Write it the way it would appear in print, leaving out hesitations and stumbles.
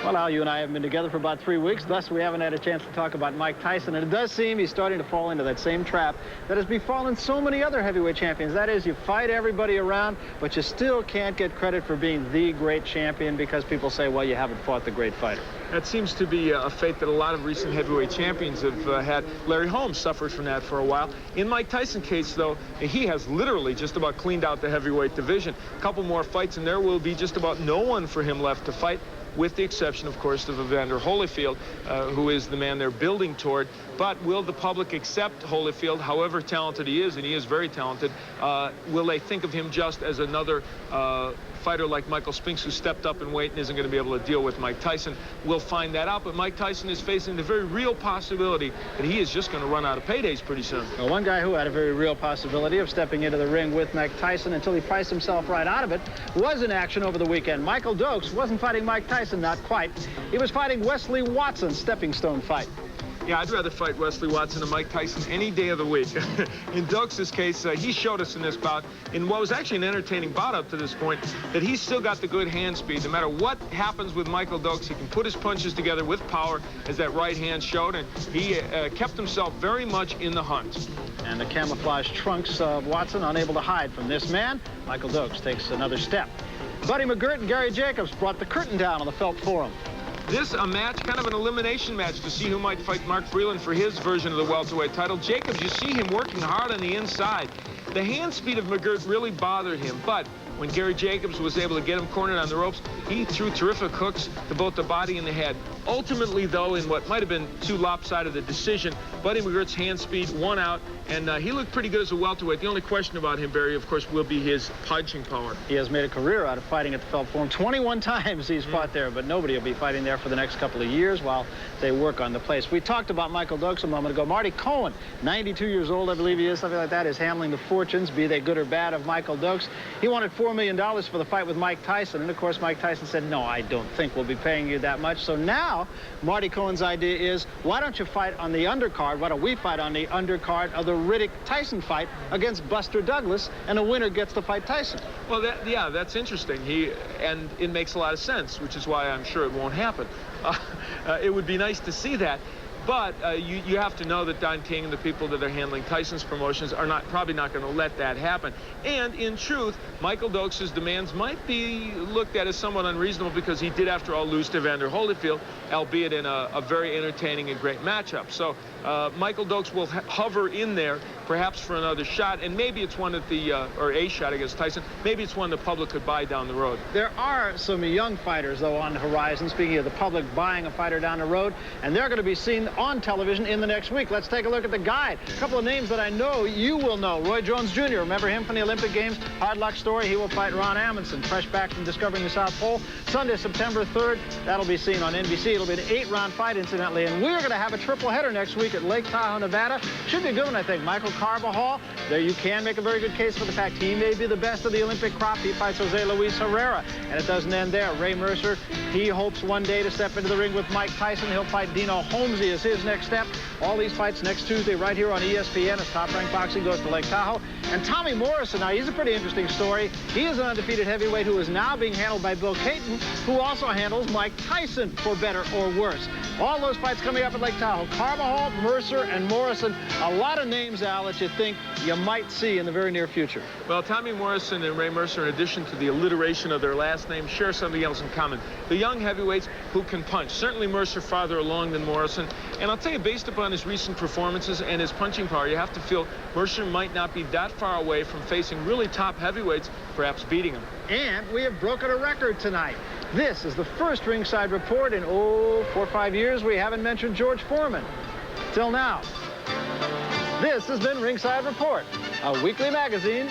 Well, Al, you and I have been together for about 3 weeks, thus we haven't had a chance to talk about Mike Tyson. And it does seem he's starting to fall into that same trap that has befallen so many other heavyweight champions. That is, you fight everybody around, but you still can't get credit for being the great champion because people say, well, you haven't fought the great fighter. That seems to be a fate that a lot of recent heavyweight champions have had. Larry Holmes suffered from that for a while. In Mike Tyson's case, though, he has literally just about cleaned out the heavyweight division. A couple more fights, and there will be just about no one for him left to fight, with the exception, of course, of Evander Holyfield, who is the man they're building toward. But will the public accept Holyfield, however talented he is, and he is very talented? Will they think of him just as another fighter like Michael Spinks, who stepped up in weight and isn't going to be able to deal with Mike Tyson? We'll find that out, but Mike Tyson is facing the very real possibility that he is just going to run out of paydays pretty soon. Well, one guy who had a very real possibility of stepping into the ring with Mike Tyson until he priced himself right out of it was in action over the weekend. Michael Dokes wasn't fighting Mike Tyson, not quite. He was fighting Wesley Watson, stepping stone fight. Yeah, I'd rather fight Wesley Watson than Mike Tyson any day of the week. In Dokes' case, he showed us in this bout, in what was actually an entertaining bout up to this point, that he's still got the good hand speed. No matter what happens with Michael Dokes, he can put his punches together with power, as that right hand showed, and he kept himself very much in the hunt. And the camouflage trunks of Watson unable to hide from this man. Michael Dokes takes another step. Buddy McGirt and Gary Jacobs brought the curtain down on the Felt Forum. This a match, kind of an elimination match to see who might fight Mark Freeland for his version of the welterweight title. Jacobs, you see him working hard on the inside. The hand speed of McGirt really bothered him, but when Gary Jacobs was able to get him cornered on the ropes, he threw terrific hooks to both the body and the head. Ultimately, though, in what might have been too lopsided a decision, Buddy McGirt's hand speed won out, and he looked pretty good as a welterweight. The only question about him, Barry, of course, will be his punching power. He has made a career out of fighting at the Felt Forum. 21 times he's fought there, but nobody will be fighting there for the next couple of years while they work on the place. We talked about Michael Dokes a moment ago. Marty Cohen, 92 years old, I believe he is, something like that, is handling the fortunes, be they good or bad, of Michael Dokes. He wanted $4 million for the fight with Mike Tyson, and of course Mike Tyson said, no, I don't think we'll be paying you that much. So now Marty Cohen's idea is, why don't you fight on the undercard? Why don't we fight on the undercard of the Riddick-Tyson fight against Buster Douglas, and the winner gets to fight Tyson? Well, yeah, that's interesting. And it makes a lot of sense, which is why I'm sure it won't happen. It would be nice to see that. But you have to know that Don King and the people that are handling Tyson's promotions are probably not going to let that happen. And in truth, Michael Dokes' demands might be looked at as somewhat unreasonable because he did, after all, lose to Evander Holyfield, albeit in a very entertaining and great matchup. So Michael Dokes will hover in there, perhaps for another shot, and maybe it's one that or a shot against Tyson, maybe it's one the public could buy down the road. There are some young fighters, though, on the horizon, speaking of the public buying a fighter down the road, and they're going to be seen on television in the next week. Let's take a look at the guide. A couple of names that I know you will know. Roy Jones Jr., remember him from the Olympic Games? Hard luck story. He will fight Ron Amundsen, fresh back from discovering the South Pole. Sunday, September 3rd. That'll be seen on NBC. It'll be an 8-round fight, incidentally, and we're going to have a triple header next week at Lake Tahoe, Nevada. Should be a good one, I think. Michael Carbajal, there you can make a very good case for the fact he may be the best of the Olympic crop. He fights Jose Luis Herrera, and it doesn't end there. Ray Mercer, he hopes one day to step into the ring with Mike Tyson. He'll fight Dino Holmesy as his next step. All these fights next Tuesday right here on ESPN as Top Rank Boxing goes to Lake Tahoe. And Tommy Morrison, now he's a pretty interesting story. He is an undefeated heavyweight who is now being handled by Bill Caton, who also handles Mike Tyson, for better or worse. All those fights coming up at Lake Tahoe. Carbajal, Mercer, and Morrison. A lot of names, Al, that you think you might see in the very near future. Well, Tommy Morrison and Ray Mercer, in addition to the alliteration of their last name, share something else in common. The young heavyweights who can punch. Certainly Mercer farther along than Morrison. And I'll tell you, based upon his recent performances and his punching power, you have to feel Mercer might not be that far away from facing really top heavyweights, perhaps beating him. And we have broken a record tonight. This is the first Ringside Report in, 4 or 5 years we haven't mentioned George Foreman. Till now. This has been Ringside Report, a weekly magazine